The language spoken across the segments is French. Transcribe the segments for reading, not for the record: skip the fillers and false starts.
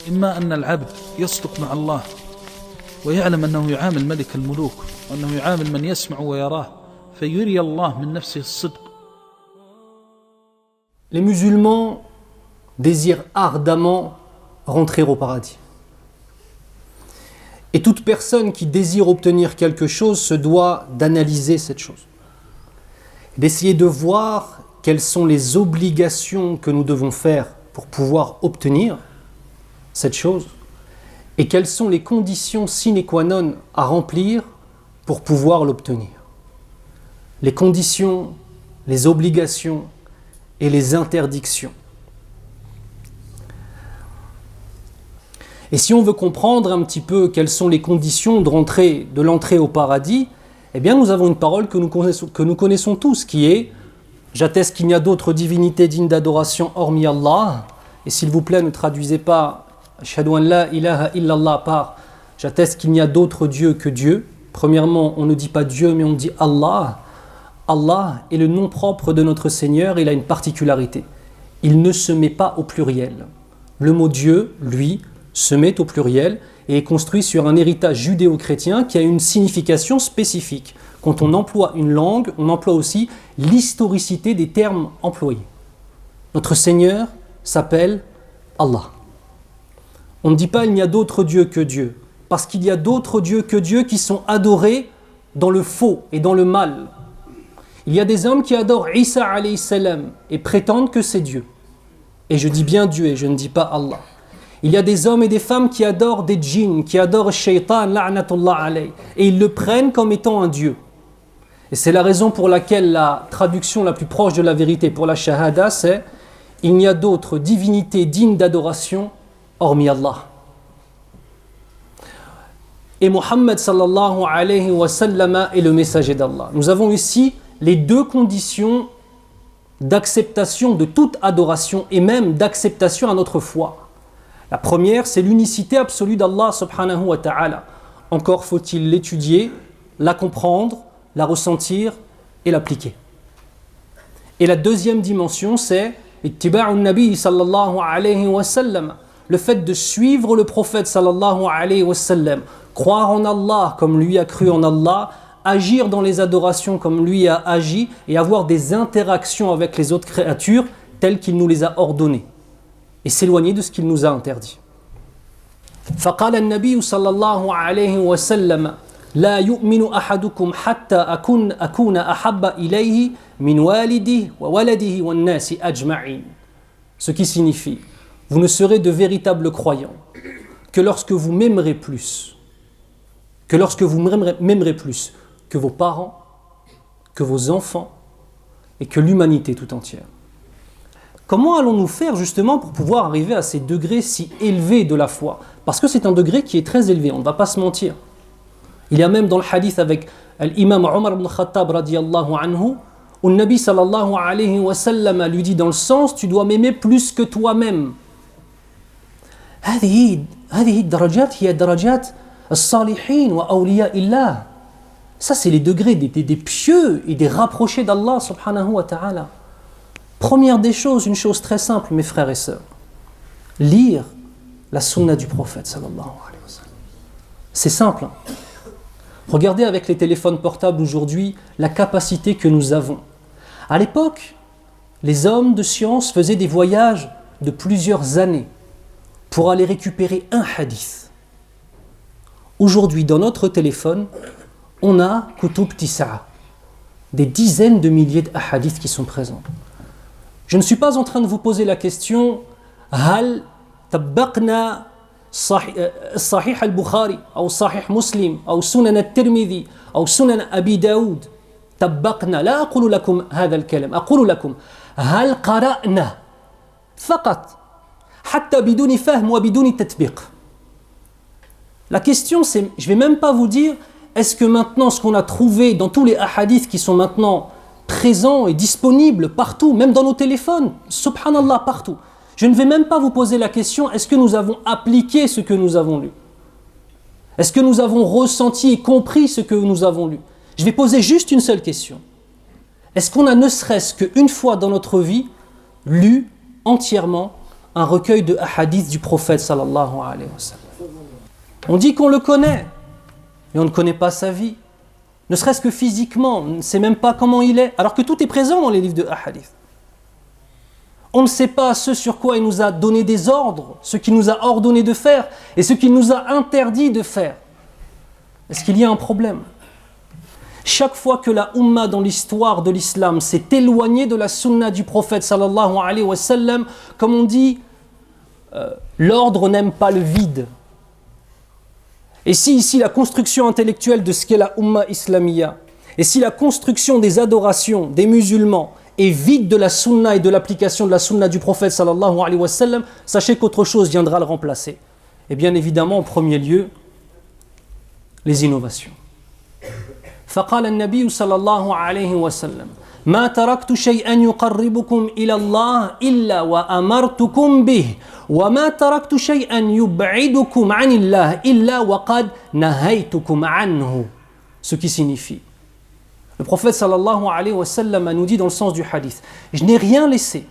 إما أن العبد يصدق مع الله ويعلم أنه يعامل ملك الملوك وأنه يعامل من يسمع ويراه فيري الله من نفسه الصدق. Les musulmans désirent ardemment rentrer au paradis. Et toute personne qui désire obtenir quelque chose se doit d'analyser cette chose, d'essayer de voir quelles sont les obligations que nous devons faire pour pouvoir obtenir cette chose et quelles sont les conditions sine qua non à remplir pour pouvoir l'obtenir. Les conditions, les obligations et les interdictions. Et si on veut comprendre un petit peu quelles sont les conditions de l'entrée au paradis, eh bien nous avons une parole que nous connaissons tous, qui est « J'atteste qu'il n'y a d'autres divinités dignes d'adoration hormis Allah ». Et s'il vous plaît, ne traduisez pas « Ashhadu an la ilaha illallah » par « J'atteste qu'il n'y a d'autres dieux que Dieu ». Premièrement, on ne dit pas Dieu, mais on dit Allah. Allah est le nom propre de notre Seigneur, il a une particularité. Il ne se met pas au pluriel. Le mot Dieu, lui, se met au pluriel et est construit sur un héritage judéo-chrétien qui a une signification spécifique. Quand on emploie une langue, on emploie aussi l'historicité des termes employés. Notre Seigneur s'appelle Allah. On ne dit pas il n'y a d'autres dieux que Dieu, parce qu'il y a d'autres dieux que Dieu qui sont adorés dans le faux et dans le mal. Il y a des hommes qui adorent Isa alayhi salam et prétendent que c'est Dieu. Et je dis bien Dieu et je ne dis pas Allah. Il y a des hommes et des femmes qui adorent des djinns, qui adorent Shaitan, la'natullah alayh, et ils le prennent comme étant un Dieu. Et c'est la raison pour laquelle la traduction la plus proche de la vérité pour la shahada, c'est « Il n'y a d'autres divinités dignes d'adoration hormis Allah ». Et Muhammad sallallahu alayhi wa sallam est le messager d'Allah. Nous avons ici les deux conditions d'acceptation de toute adoration et même d'acceptation à notre foi. La première, c'est l'unicité absolue d'Allah subhanahu wa ta'ala. Encore faut-il l'étudier, la comprendre, la ressentir et l'appliquer. Et la deuxième dimension, c'est ittiba'un nabi sallallahu alayhi wa sallam, le fait de suivre le prophète sallallahu alayhi wa sallam, croire en Allah comme lui a cru en Allah, agir dans les adorations comme lui a agi et avoir des interactions avec les autres créatures telles qu'il nous les a ordonnées et s'éloigner de ce qu'il nous a interdit. فقال النبي صلى الله عليه وسلم لا يؤمن أحدكم حتى أكون أحب إليه من والده وولده والناس أجمعين. Ce qui signifie, vous ne serez de véritables croyants que lorsque vous m'aimerez plus, que vos parents, que vos enfants et que l'humanité tout entière. Comment allons-nous faire justement pour pouvoir arriver à ces degrés si élevés de la foi? Parce que c'est un degré qui est très élevé, on ne va pas se mentir. Il y a même dans le hadith avec l'imam Omar ibn Khattab radiyallahu anhu, où le Nabi sallallahu alayhi wa sallam lui dit dans le sens, tu dois m'aimer plus que toi-même. هذه الدرجات هي درجات الصالحين وأولياء الله. Ça c'est les degrés des pieux et des rapprochés d'Allah subhanahu wa ta'ala. Première des choses, une chose très simple, mes frères et sœurs, lire la sunna du prophète sallallahu alayhi wa sallam. C'est simple. Regardez avec les téléphones portables aujourd'hui la capacité que nous avons. À l'époque, les hommes de science faisaient des voyages de plusieurs années pour aller récupérer un hadith. Aujourd'hui, dans notre téléphone, on a kutub tisa'a, des dizaines de milliers de hadiths qui sont présents. Je ne suis pas en train de vous poser la question هل طبقنا صحيح البخاري أو صحيح مسلم أو سنن الترمذي أو سنن أبي داود طبقنا. لا أقول لكم هذا الكلام، أقول لكم هل قرأنا فقط حتى بدون فهم وبدون تطبيق. La question c'est, je ne vais même pas vous dire est-ce que maintenant ce qu'on a trouvé dans tous les hadiths qui sont maintenant présents et disponibles partout, même dans nos téléphones, subhanallah, partout. Je ne vais même pas vous poser la question, est-ce que nous avons appliqué ce que nous avons lu? Est-ce que nous avons ressenti et compris ce que nous avons lu? Je vais poser juste une seule question. Est-ce qu'on a ne serait-ce qu'une fois dans notre vie lu entièrement un recueil de hadiths du prophète sallallahu alayhi wa sallam. On dit qu'on le connaît, mais on ne connaît pas sa vie. Ne serait-ce que physiquement, on ne sait même pas comment il est, alors que tout est présent dans les livres de hadith. On ne sait pas ce sur quoi il nous a donné des ordres, ce qu'il nous a ordonné de faire et ce qu'il nous a interdit de faire. Est-ce qu'il y a un problème ? Chaque fois que la Ummah dans l'histoire de l'islam s'est éloignée de la sunna du prophète sallallahu alayhi wa sallam, comme on dit, l'ordre n'aime pas le vide. Et si ici la construction intellectuelle de ce qu'est la Ummah islamiyya, et si la construction des adorations des musulmans est vide de la sunna et de l'application de la sunna du prophète sallallahu alayhi wa sallam, sachez qu'autre chose viendra le remplacer. Et bien évidemment, en premier lieu, les innovations. فقال النبي صلى الله عليه وسلم ما تركت شيئا يقربكم إلى الله إلا وأمرتكم به وما تركت شيئا يبعدكم عن الله إلا وقد نهيتكم عنه. Ce qui signifie, le prophète sallallahu alayhi wa sallam nous dit dans le sens du hadith, je n'ai rien laissé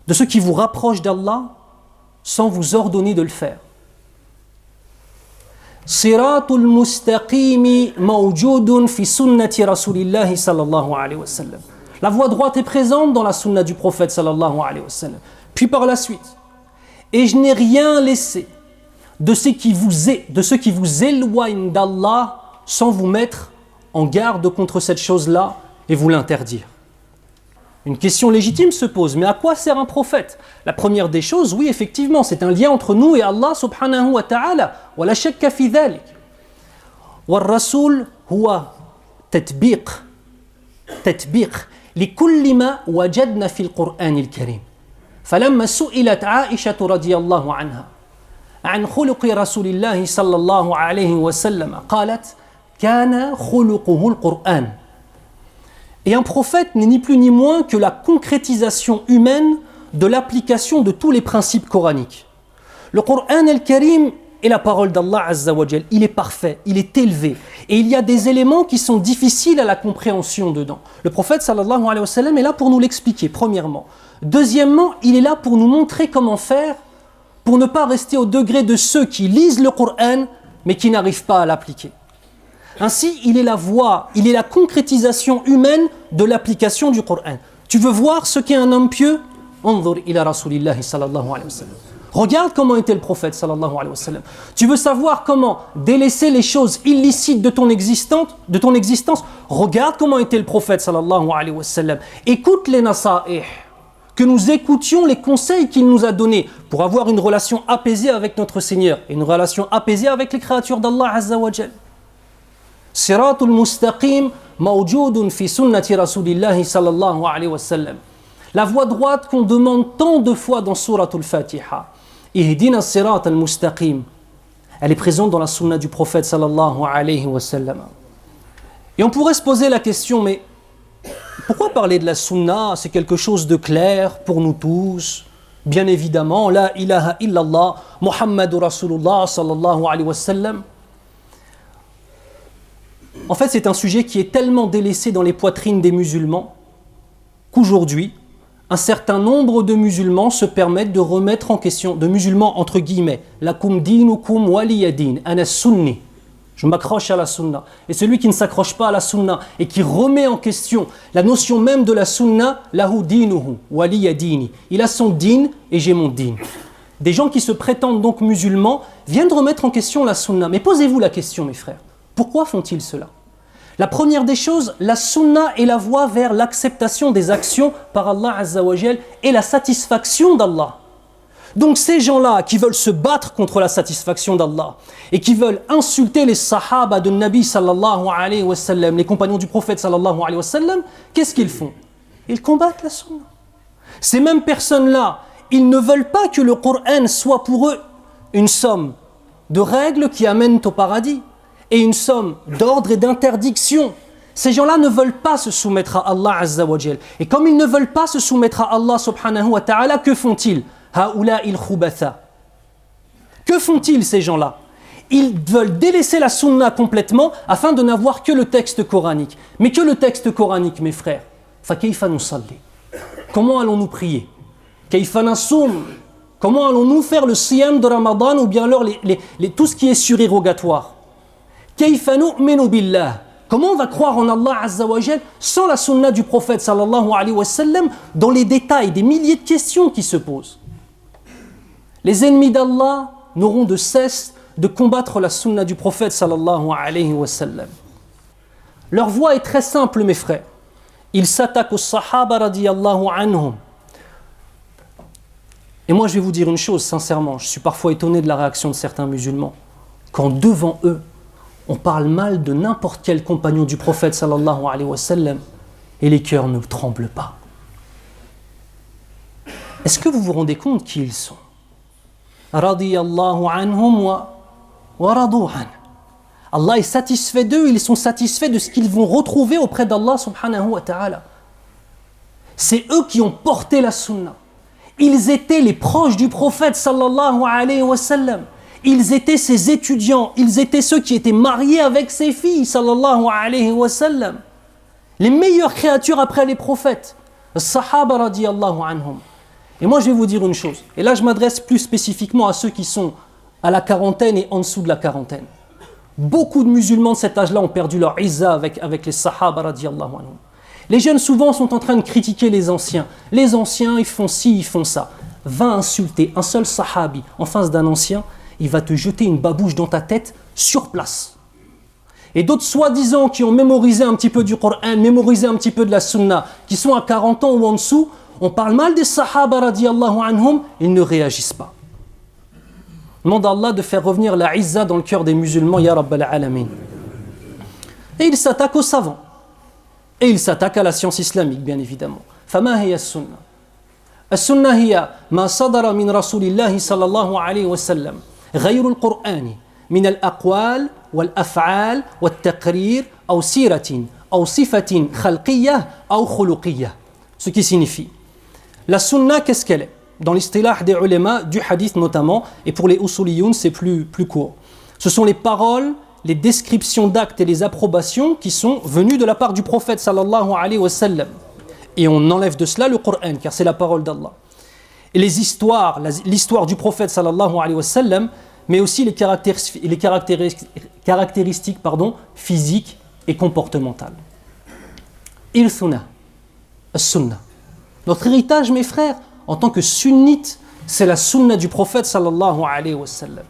de ce qui vous rapproche d'Allah sans vous ordonner de le faire. Siratul mustaqimi mawjudun fi sunnati rasulillahi sallallahu alayhi wa sallam. La voie droite est présente dans la sunna du prophète sallallahu alayhi wa sallam. Puis par la suite, et je n'ai rien laissé de ce qui vous éloigne d'Allah sans vous mettre en garde contre cette chose-là et vous l'interdire. Une question légitime se pose, mais à quoi sert un prophète ? La première des choses, oui, effectivement, c'est un lien entre nous et Allah subhanahu wa ta'ala. Wa la shakka fi dhalik. Wa ar-rasul huwa tatbiq li kulli ma wajadna fi al-Qur'an al-Karim. فلما سئلت عائشة رضي الله عنها عن خلق رسول الله صلى الله عليه وسلم قالت كان خلقه القرآن. Et un prophète n'est ni plus ni moins que la concrétisation humaine de l'application de tous les principes coraniques. Le Coran al-Karim est la parole d'Allah Azza wa Jal. Il est parfait, il est élevé. Et il y a des éléments qui sont difficiles à la compréhension dedans. Le prophète sallallahu alayhi wa sallam est là pour nous l'expliquer, premièrement. Deuxièmement, il est là pour nous montrer comment faire pour ne pas rester au degré de ceux qui lisent le Coran mais qui n'arrivent pas à l'appliquer. Ainsi, il est la voie, il est la concrétisation humaine de l'application du Coran. Tu veux voir ce qu'est un homme pieux ? Anzur ila Rasulillahi sallallahu alayhi wa sallam. Regarde comment était le prophète sallallahu alayhi wa sallam. Tu veux savoir comment délaisser les choses illicites de ton existence ? Regarde comment était le prophète sallallahu alayhi wa sallam. Écoute les nasa'ih, que nous écoutions les conseils qu'il nous a donnés pour avoir une relation apaisée avec notre Seigneur et une relation apaisée avec les créatures d'Allah Azza wa Jal. Siratul mustaqim mawjudun fi sunnati rasulillahi sallallahu alayhi wa sallam. La voie droite qu'on demande tant de fois dans Suratul Fatiha. Ihdina sirat al-mustaqim. Elle est présente dans la sunna du prophète sallallahu alayhi wa sallam. Et on pourrait se poser la question, mais pourquoi parler de la sunna ? C'est quelque chose de clair pour nous tous. Bien évidemment, la ilaha illallah, Muhammadur Rasulullah sallallahu alayhi wa sallam. En fait, c'est un sujet qui est tellement délaissé dans les poitrines des musulmans qu'aujourd'hui, un certain nombre de musulmans se permettent de remettre en question, de musulmans entre guillemets, lakum dinukum waliyadin, ana sunni. Je m'accroche à la sunna. Et celui qui ne s'accroche pas à la sunna et qui remet en question la notion même de la sunna, lahu dinuhu waliyadini. Il a son din et j'ai mon din. Des gens qui se prétendent donc musulmans viennent de remettre en question la sunna. Mais posez-vous la question, mes frères. Pourquoi font-ils cela ? La première des choses, la sunna est la voie vers l'acceptation des actions par Allah Azza wa Jal et la satisfaction d'Allah. Donc ces gens-là qui veulent se battre contre la satisfaction d'Allah et qui veulent insulter les sahaba de Nabi sallallahu alayhi wa sallam, les compagnons du prophète sallallahu alayhi wa sallam, qu'est-ce qu'ils font ? Ils combattent la sunna. Ces mêmes personnes-là, ils ne veulent pas que le Coran soit pour eux une somme de règles qui amènent au paradis et une somme d'ordres et d'interdictions. Ces gens-là ne veulent pas se soumettre à Allah Azza wa Jal. Et comme ils ne veulent pas se soumettre à Allah subhanahu wa ta'ala, que font-ils ? Haoula'il khubatha. Que font-ils ces gens-là ? Ils veulent délaisser la sunna complètement afin de n'avoir que le texte coranique. Mais que le texte coranique, mes frères ? Fa kayfa nusalli ? Comment allons-nous prier ? Kayfa nasum. Comment allons-nous faire le siyam de Ramadan ou bien alors tout ce qui est surérogatoire? Kayfa nu'minu billah. Comment on va croire en Allah Azza wa Jal sans la sunna du prophète sallallahu alayhi wa sallam dans les détails des milliers de questions qui se posent? Les ennemis d'Allah n'auront de cesse de combattre la sunna du prophète sallallahu alayhi wa sallam. Leur voie est très simple, mes frères. Ils s'attaquent aux sahaba radiyallahu anhum. Et moi je vais vous dire une chose sincèrement, je suis parfois étonné de la réaction de certains musulmans. Quand devant eux, on parle mal de n'importe quel compagnon du prophète sallallahu alayhi wa sallam et les cœurs ne tremblent pas. Est-ce que vous vous rendez compte qui ils sont? Radiyallahu anhum wa radu an. Allah est satisfait d'eux, ils sont satisfaits de ce qu'ils vont retrouver auprès d'Allah subhanahu wa ta'ala. C'est eux qui ont porté la sunna. Ils étaient les proches du prophète sallallahu alayhi wa sallam. Ils étaient ses étudiants, ils étaient ceux qui étaient mariés avec ses filles sallallahu alayhi wa sallam. Les meilleures créatures après les prophètes. Sahaba radiyallahu anhum. Et moi je vais vous dire une chose, et là je m'adresse plus spécifiquement à ceux qui sont à la quarantaine et en dessous de la quarantaine. Beaucoup de musulmans de cet âge-là ont perdu leur izza avec les sahaba radiyallahu anhum. Les jeunes souvent sont en train de critiquer les anciens. Les anciens ils font ci, ils font ça. Va insulter un seul sahabi en face d'un ancien, il va te jeter une babouche dans ta tête sur place. Et d'autres soi-disant qui ont mémorisé un petit peu du Coran, mémorisé un petit peu de la sunna, qui sont à 40 ans ou en dessous, on parle mal des sahaba radiyallahu anhum, ils ne réagissent pas. Demande à Allah de faire revenir la izza dans le cœur des musulmans, ya Rabbal Alamin. Et il s'attaque aux savants. Et il s'attaque à la science islamique, bien évidemment. فما هي السنة؟ السنة هي ما صدر من رسول الله صلى الله عليه وسلم غير القرآن من الأقوال والأفعال والتقرير أو سيرة أو صفة خلقية أو خلقية. Ce qui signifie, la sunna, qu'est-ce qu'elle est? Dans l'istilah des ulama, du hadith notamment, et pour les usuliyoun, c'est plus court. Ce sont les paroles, les descriptions d'actes et les approbations qui sont venues de la part du prophète sallallahu alayhi wa sallam. Et on enlève de cela le Coran, car c'est la parole d'Allah. Et les histoires, l'histoire du prophète sallallahu alayhi wa sallam, mais aussi les caractéristiques physiques et comportementales. Irthuna, as-sunnah. Notre héritage, mes frères, en tant que sunnite, c'est la sunna du prophète sallallahu alayhi wa sallam.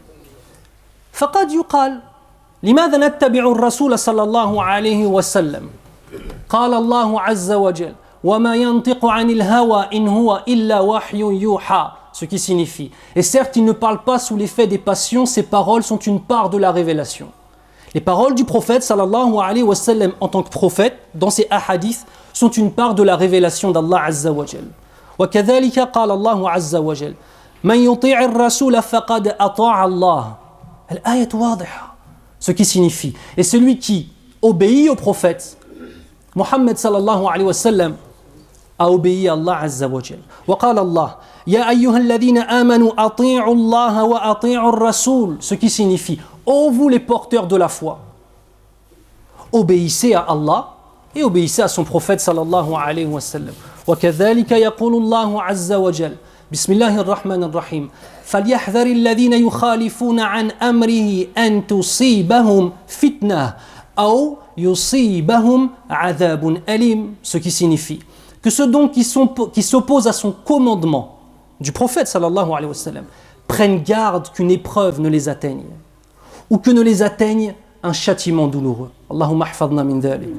فقد يقال لماذا نتبع الرسول صلى الله عليه وسلم قال الله عز وجل وما ينطق عن الهوى إن هو إلا وحي يوحى. Ce qui signifie, et certes il ne parle pas sous l'effet des passions, ses paroles sont une part de la révélation. Les paroles du prophète sallallahu alayhi wa sallam en tant que prophète, dans ses ahadiths, sont une part de la révélation d'Allah azza wa jal. وكذلك قال الله عز وجل من يطيع الرسول فقد أطاع الله. الآية واضحة. Ce qui signifie, et celui qui obéit au prophète Muhammad sallallahu alayhi wa sallam a obéi à Allah azza wa jal. وقال الله يا أيها الذين آمنوا أطيعوا الله وأطيعوا الرسول. Ce qui signifie, ô vous les porteurs de la foi, obéissez à Allah et obéissez à son prophète sallallahu alayhi wa sallam. وكذلك يقول الله عز وجل بسم الله الرحمن الرحيم فليحذر الذين يخالفون عن أمره أن تصيبهم فتنة أو يصيبهم عذاب أليم. Ce qui signifie que ceux donc qui s'opposent à son commandement du prophète sallallahu alayhi wa sallam prennent garde qu'une épreuve ne les atteigne ou que ne les atteigne un châtiment douloureux. Allahumma ahfadna min dhalik.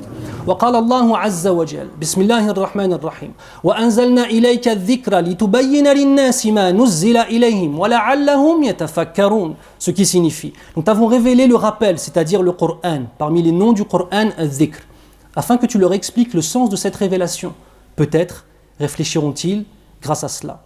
Wa qala Allahu azza wa jal bismillahir rahmanir rahim wa anzalna ilayka adh-dhikra litubayyana lin-nasi ma nuzzila ilayhim wa la'allahum yatafakkarun. Ce qui signifie, nous t'avons révélé le rappel, c'est-à-dire le Coran, parmi les noms du Coran, adh-dhikr, afin que tu leur expliques le sens de cette révélation. Peut-être réfléchiront-ils grâce à cela.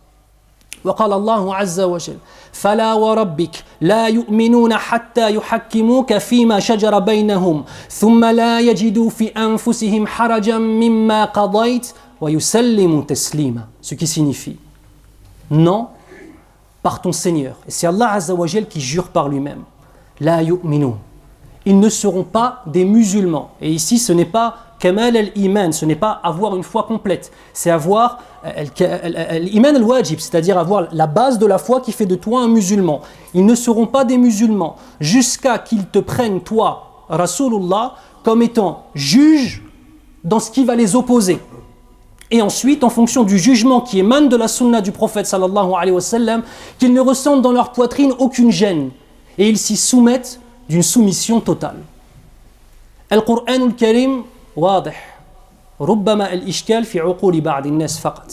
وقال الله عز وجل فلا وربك لا يؤمنون حتى يحكموك فيما شجر بينهم ثم لا يجدوا في أنفسهم حرجا مما قضيت ويسلموا تسليما. Ce qui signifie, non, par ton Seigneur, et c'est Allah Azza wa Jal qui jure par lui-même, لا يؤمنون, ils ne seront pas des musulmans. Et ici ce n'est pas Kamal al-Iman, ce n'est pas avoir une foi complète, c'est avoir l'iman al-wajib, c'est-à-dire avoir la base de la foi qui fait de toi un musulman. Ils ne seront pas des musulmans jusqu'à qu'ils te prennent, toi, Rasulullah, comme étant juge dans ce qui va les opposer. Et ensuite, en fonction du jugement qui émane de la sunna du prophète sallallahu alayhi wa sallam, qu'ils ne ressentent dans leur poitrine aucune gêne. Et ils s'y soumettent d'une soumission totale. Al-Qur'an al-Karim, واضح. ربما الإشكال في عقول بعض الناس فقط.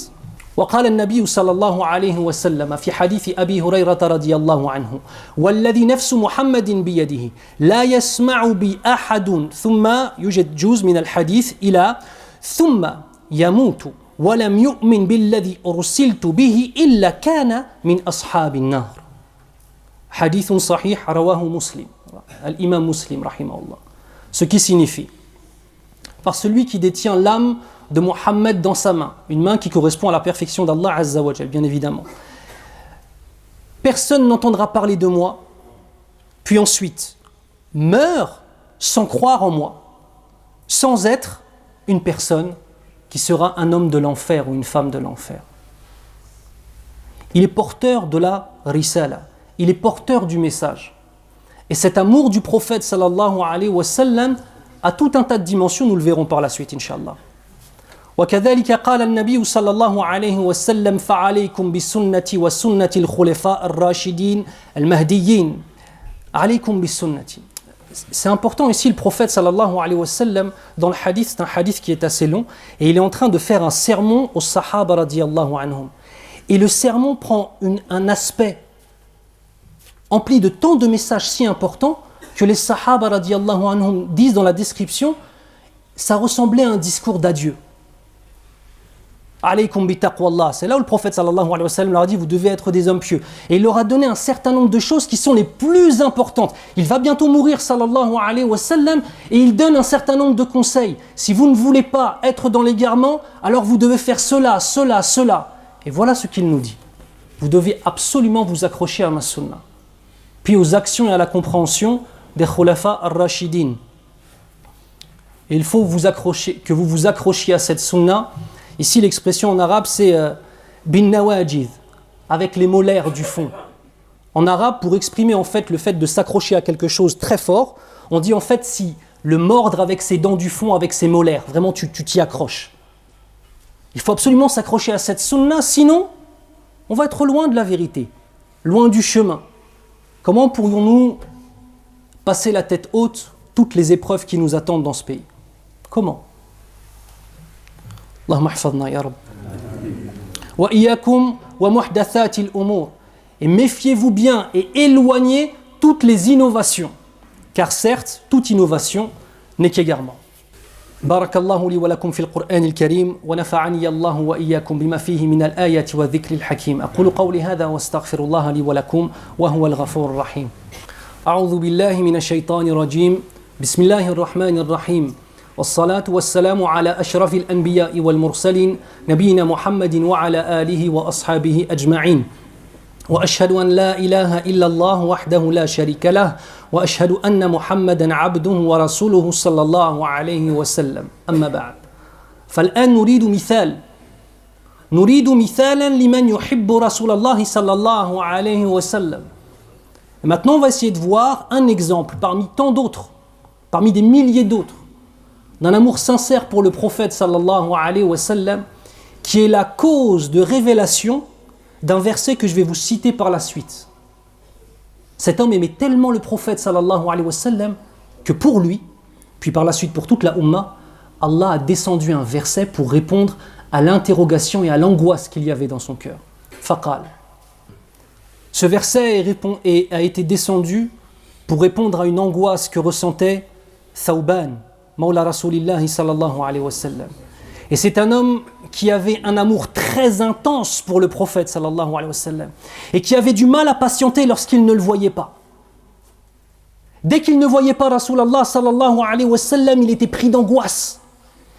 وقال النبي صلى الله عليه وسلم في حديث أبي هريرة رضي الله عنه: والذي نفس محمد بيده لا يسمع بي أحد ثم يوجد جزء من الحديث إلى ثم يموت ولم يؤمن بالذي أرسلت به إلا كان من أصحاب النار. حديث صحيح رواه مسلم الإمام مسلم رحمه الله. Ce qui signifie, par celui qui détient l'âme de Mohammed dans sa main, une main qui correspond à la perfection d'Allah Azza wa Jal, bien évidemment. Personne n'entendra parler de moi, puis ensuite meurt sans croire en moi, sans être une personne qui sera un homme de l'enfer ou une femme de l'enfer. Il est porteur de la risala, il est porteur du message. Et cet amour du prophète sallallahu alayhi wa sallam a tout un tas de dimensions, nous le verrons par la suite, Inch'Allah. وكذلك قال النبي صلى الله عليه وسلم فعليكم بسنتي وسنة الخلفاء الراشدين المهديين عليكم بسنتي. C'est important ici, le prophète sallallahu alayhi wa sallam, dans le hadith, c'est un hadith qui est assez long, et il est en train de faire un sermon aux sahaba radiyallahu anhum. Et le sermon prend un aspect empli de tant de messages si importants que les sahaba radiyallahu anhum disent dans la description, ça ressemblait à un discours d'adieu. Alaykum bi taqwallah. C'est là où le prophète sallallahu alayhi wa sallam leur a dit, vous devez être des hommes pieux. Et il leur a donné un certain nombre de choses qui sont les plus importantes. Il va bientôt mourir sallallahu alayhi wa sallam et il donne un certain nombre de conseils. Si vous ne voulez pas être dans l'égarement, alors vous devez faire cela, cela, cela. Et voilà ce qu'il nous dit. Vous devez absolument vous accrocher à ma sunna. Puis aux actions et à la compréhension des khulafa ar-rashidin. Et il faut que vous vous accrochiez à cette sunna. Ici, l'expression en arabe, c'est bin nawajid, avec les molaires du fond. En arabe, pour exprimer en fait le fait de s'accrocher à quelque chose très fort, on dit en fait si le mordre avec ses dents du fond, avec ses molaires, vraiment tu t'y accroches. Il faut absolument s'accrocher à cette sunna, sinon on va être loin de la vérité, loin du chemin. Comment pourrions-nous passer la tête haute toutes les épreuves qui nous attendent dans ce pays? Comment? Allahumma hafadna ya Rabb. Wa iyyakum wa muhdathati al-umur. Et méfiez-vous bien et éloignez toutes les innovations. Car certes, toute innovation n'est qu'égarement. بارك الله لي ولكم في القرآن الكريم ونفعني الله وإياكم بما فيه من الآيات والذكر الحكيم أقول قولي هذا واستغفر الله لي ولكم وهو الغفور الرحيم أعوذ بالله من الشيطان الرجيم بسم الله الرحمن الرحيم والصلاة والسلام على أشرف الأنبياء والمرسلين نبينا محمد وعلى آله وأصحابه أجمعين وأشهد أن لا إله إلا الله وحده لا شريك له وأشهد أن محمدا عبده ورسوله صلى الله عليه وسلم أما بعد فالآن نريد مثالا لمن يحب رسول الله صلى الله عليه وسلم. Et maintenant on va essayer de voir un exemple parmi tant d'autres, parmi des milliers d'autres, d'un amour sincère pour le prophète sallallahu alayhi wa sallam, qui est la cause de révélation d'un verset que je vais vous citer par la suite. Cet homme aimait tellement le prophète sallallahu alayhi wa sallam que pour lui, puis par la suite pour toute la Ummah, Allah a descendu un verset pour répondre à l'interrogation et à l'angoisse qu'il y avait dans son cœur. Faqal. Ce verset a été descendu pour répondre à une angoisse que ressentait Thawban, Mawla Rasulillahi sallallahu alayhi wa sallam. Et c'est un homme qui avait un amour très intense pour le prophète sallallahu alayhi wa sallam et qui avait du mal à patienter lorsqu'il ne le voyait pas. Dès qu'il ne voyait pas Rasulallah sallallahu alayhi wa sallam, il était pris d'angoisse.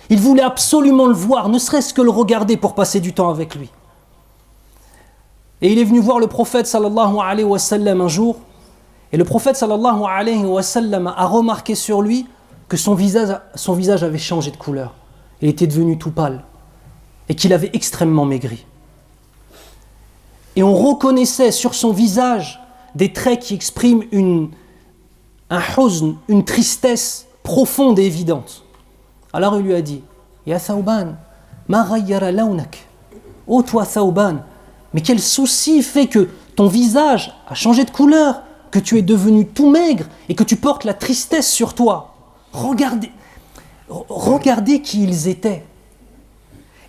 Il voulait absolument le voir, ne serait-ce que le regarder pour passer du temps avec lui. Et il est venu voir le prophète sallallahu alayhi wa sallam un jour, et le prophète sallallahu alayhi wa sallam a remarqué sur lui que son visage avait changé de couleur. Il était devenu tout pâle. et qu'il avait extrêmement maigri. Et on reconnaissait sur son visage des traits qui expriment un huzn, une tristesse profonde et évidente. Alors il lui a dit, Ya Thawban, ma ghayyara lawnak. Oh toi Thawban, mais quel souci fait que ton visage a changé de couleur, que tu es devenu tout maigre et que tu portes la tristesse sur toi. Regardez qui ils étaient.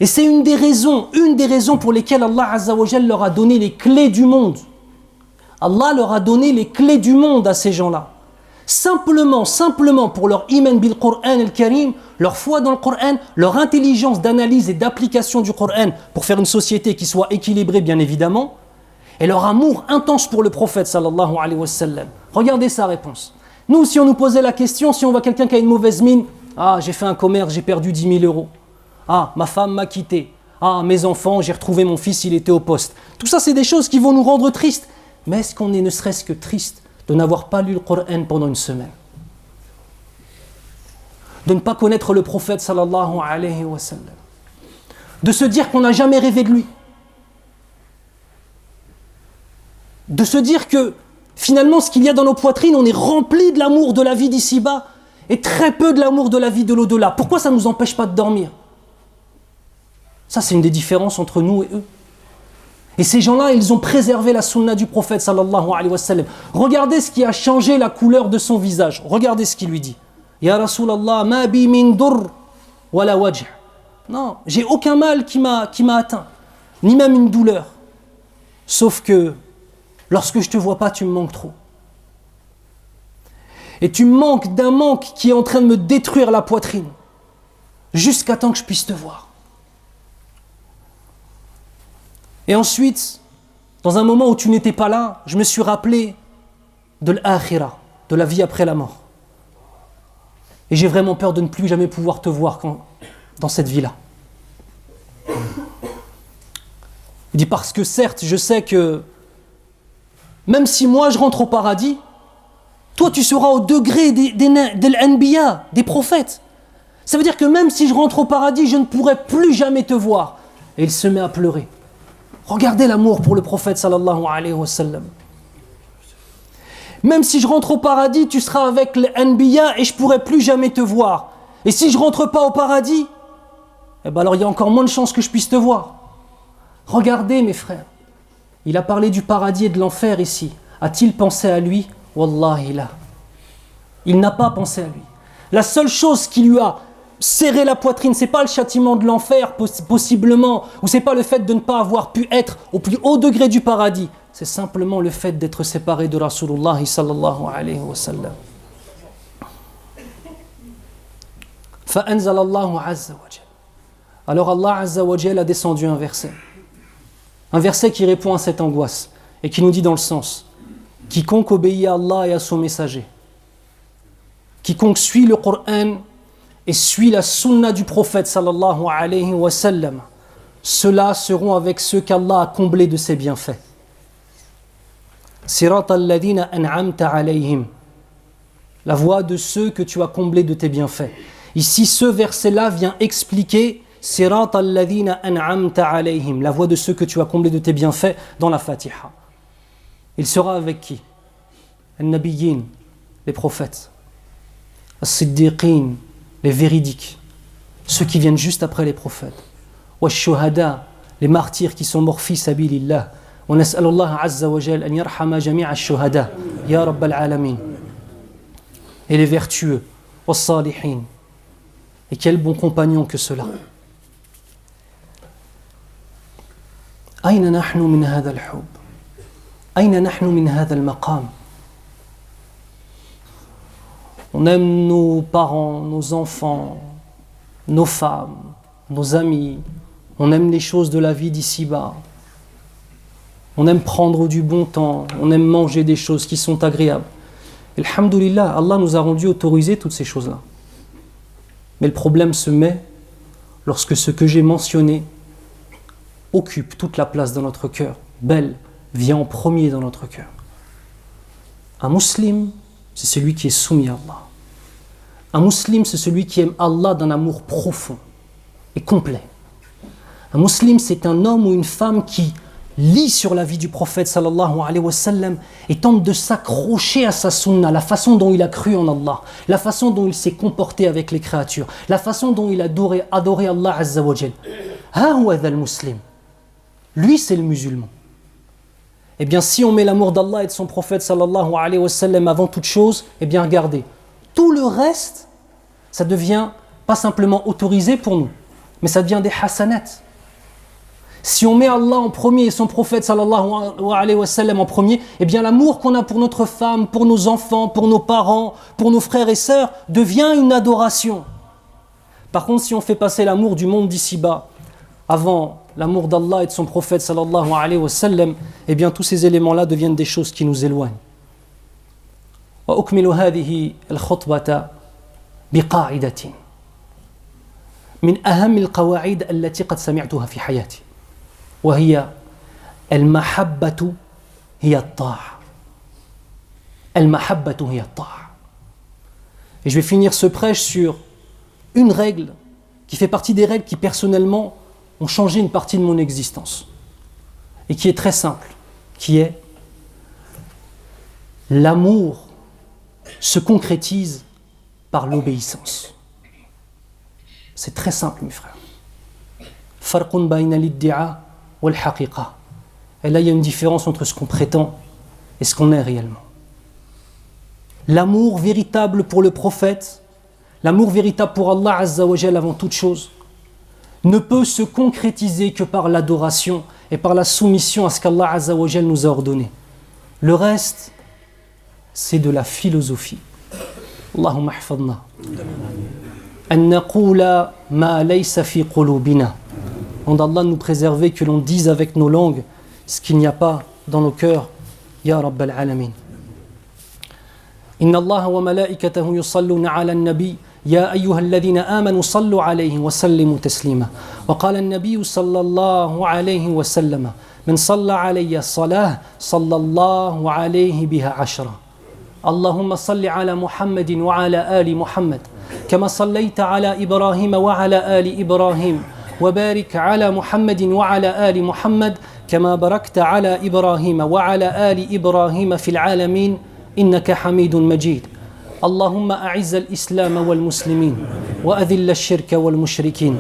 Et c'est une des raisons pour lesquelles Allah Azza wa Jal leur a donné les clés du monde. Allah leur a donné les clés du monde à ces gens-là. Simplement pour leur iman bil Qur'an al-Karim, leur foi dans le Qur'an, leur intelligence d'analyse et d'application du Qur'an pour faire une société qui soit équilibrée bien évidemment, et leur amour intense pour le prophète sallallahu alayhi wa sallam. Regardez sa réponse. Nous, si on nous posait la question, si on voit quelqu'un qui a une mauvaise mine, j'ai fait un commerce, j'ai perdu 10 000 euros. Ma femme m'a quitté. Mes enfants, j'ai retrouvé mon fils, il était au poste. Tout ça, c'est des choses qui vont nous rendre tristes. Mais est-ce qu'on est ne serait-ce que triste de n'avoir pas lu le Coran pendant une semaine? De ne pas connaître le prophète sallallahu alayhi wa sallam? De se dire qu'on n'a jamais rêvé de lui? De se dire que finalement, ce qu'il y a dans nos poitrines, on est rempli de l'amour de la vie d'ici-bas et très peu de l'amour de la vie de l'au-delà. Pourquoi ça ne nous empêche pas de dormir? Ça, c'est une des différences entre nous et eux. Et ces gens-là, ils ont préservé la sunna du prophète sallallahu alayhi wa sallam. Regardez ce qui a changé la couleur de son visage. Regardez ce qu'il lui dit. Ya Rasulallah, ma bi min dur wala wajh. Non, j'ai aucun mal qui m'a atteint, ni même une douleur. Sauf que lorsque je te vois pas, tu me manques trop. Et tu me manques d'un manque qui est en train de me détruire la poitrine, jusqu'à temps que je puisse te voir. Et ensuite, dans un moment où tu n'étais pas là, je me suis rappelé de l'akhira, de la vie après la mort. Et j'ai vraiment peur de ne plus jamais pouvoir te voir dans cette vie-là. Il dit parce que certes, je sais que même si moi je rentre au paradis, toi tu seras au degré des l'anbiya, des prophètes. Ça veut dire que même si je rentre au paradis, je ne pourrai plus jamais te voir. Et il se met à pleurer. Regardez l'amour pour le prophète sallallahu alayhi wa sallam. Même si je rentre au paradis, tu seras avec l'anbiya et je ne pourrai plus jamais te voir. Et si je ne rentre pas au paradis, alors il y a encore moins de chances que je puisse te voir. Regardez mes frères, il a parlé du paradis et de l'enfer ici. A-t-il pensé à lui? Wallahi la. Il n'a pas pensé à lui. La seule chose qui lui a serré la poitrine, c'est pas le châtiment de l'enfer possiblement, ou c'est pas le fait de ne pas avoir pu être au plus haut degré du paradis, c'est simplement le fait d'être séparé de Rasulullah sallallahu alayhi wa sallam. فأنزل الله عز وجل. Alors Allah Azza wa Jal a descendu un verset qui répond à cette angoisse et qui nous dit dans le sens: quiconque obéit à Allah et à son messager, quiconque suit le Coran et suit la sunna du prophète sallallahu alayhi wa sallam, ceux-là seront avec ceux qu'Allah a comblés de ses bienfaits. Sirata alladhina an'amta alayhim, la voie de ceux que tu as comblés de tes bienfaits. Ici, ce verset-là vient expliquer Sirata alladhina an'amta alayhim, la voie de ceux que tu as comblés de tes bienfaits dans la Fatiha. Il sera avec qui? Al-Nabiyyin, les prophètes. As-Siddiqin, les véridiques, ceux qui viennent juste après les prophètes. Wash-Shuhada, les martyrs qui sont morts fi sabilillah. Wa nas'alullah azza wa jal an yarhama jami'a ash-shuhada ya rabbal alamin. Et les vertueux, was-salihin. Et quel bon compagnon que cela. Ayna nahnu min hadha al-hub? Ayna nahnu min hadha al-maqam? On aime nos parents, nos enfants, nos femmes, nos amis. On aime les choses de la vie d'ici-bas. On aime prendre du bon temps. On aime manger des choses qui sont agréables. Alhamdulillah, Allah nous a rendu autorisés toutes ces choses-là. Mais le problème se met lorsque ce que j'ai mentionné occupe toute la place dans notre cœur. Belle, vient en premier dans notre cœur. Un musulman, c'est celui qui est soumis à Allah. Un musulman, c'est celui qui aime Allah d'un amour profond et complet. Un musulman, c'est un homme ou une femme qui lit sur la vie du prophète sallallahu alayhi wa sallam et tente de s'accrocher à sa sunna, la façon dont il a cru en Allah, la façon dont il s'est comporté avec les créatures, la façon dont il a adoré Allah azza wa jal. Ha huwa dhal muslim. Lui, c'est le musulman. Eh bien, si on met l'amour d'Allah et de son prophète sallallahu alayhi wa sallam avant toute chose, eh bien, regardez, tout le reste, ça devient pas simplement autorisé pour nous, mais ça devient des hasanats. Si on met Allah en premier et son prophète sallallahu alayhi wa sallam en premier, eh bien l'amour qu'on a pour notre femme, pour nos enfants, pour nos parents, pour nos frères et sœurs devient une adoration. Par contre, si on fait passer l'amour du monde d'ici-bas avant l'amour d'Allah et de son prophète sallallahu alayhi wa sallam, eh bien tous ces éléments-là deviennent des choses qui nous éloignent. وأكمل هذه الخطبة بقاعدة من أهم القواعد التي قد سمعتها في حياتي. وهي المحبة هي الطاعة. المحبة هي الطاعة. Et je vais finir ce prêche sur une règle qui fait partie des règles qui personnellement ont changé une partie de mon existence et qui est très simple, qui est l'amour se concrétise par l'obéissance. C'est très simple, mes frères. فرق بين الادعاء والحقيقة. Et là, il y a une différence entre ce qu'on prétend et ce qu'on est réellement. L'amour véritable pour le prophète, l'amour véritable pour Allah Azza wa Jal avant toute chose, ne peut se concrétiser que par l'adoration et par la soumission à ce qu'Allah Azza wa Jal nous a ordonné. Le reste, c'est de la philosophie. Allahumma hafadna. An naqula ma laysa fi qulubina. Allah nous préserver que l'on dise avec nos langues ce qu'il n'y a pas dans nos cœurs. Ya Rabbal Alamin. Inna Allah wa malaikatahu yusalluna ala an-nabi ya ayyuha alladhina amanu sallu alayhi wa sallimu taslima. Wa qala an-nabiy sallallahu alayhi wa sallam man salla alayya salah sallallahu alayhi biha 10. Allahumma salli ala Muhammadin wa ala ali Muhammad kama sallaita ala Ibrahim wa ala ali Ibrahim. وبارك على محمد وعلى آل محمد كما باركت على إبراهيم وعلى آل إبراهيم في العالمين إنك حميد مجيد اللهم أعز الإسلام والمسلمين وأذل الشرك والمشركين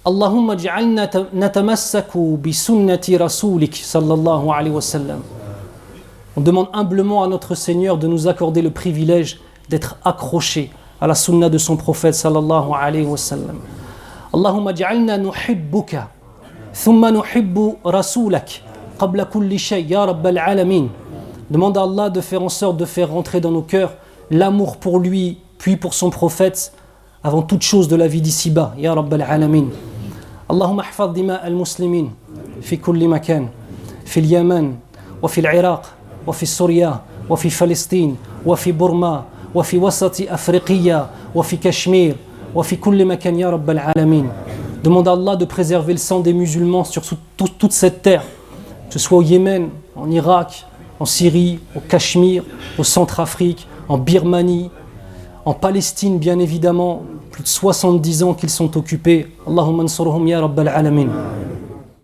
اللهم اجعلنا نتمسك بسنة رسولك صلى الله عليه وسلم. On demande humblement à notre Seigneur de nous accorder le privilège d'être accrochés à la sunna de son prophète sallallahu alayhi wa sallam. اللهم اجعلنا نحبك ثم نحب رسولك قبل كل شيء يا رب العالمين. Demande à Allah de faire en sorte de faire rentrer dans nos cœurs l'amour pour lui puis pour son prophète avant toute chose de la vie d'ici-bas يا رب العالمين. اللهم احفظ دماء المسلمين في كل مكان في اليمن وفي العراق وفي سوريا وفي فلسطين وفي بورما وفي وسط أفريقيا وفي كشمير وفي كل مكان يا رب العالمين. Demande à Allah de préserver le sang des musulmans sur toute cette terre, que ce soit au Yémen, en Irak, en Syrie, au Cachemire, au Centrafrique, en Birmanie, en Palestine bien évidemment, plus de 70 ans qu'ils sont occupés. Allahumma ansurhum ya rabbal alamin.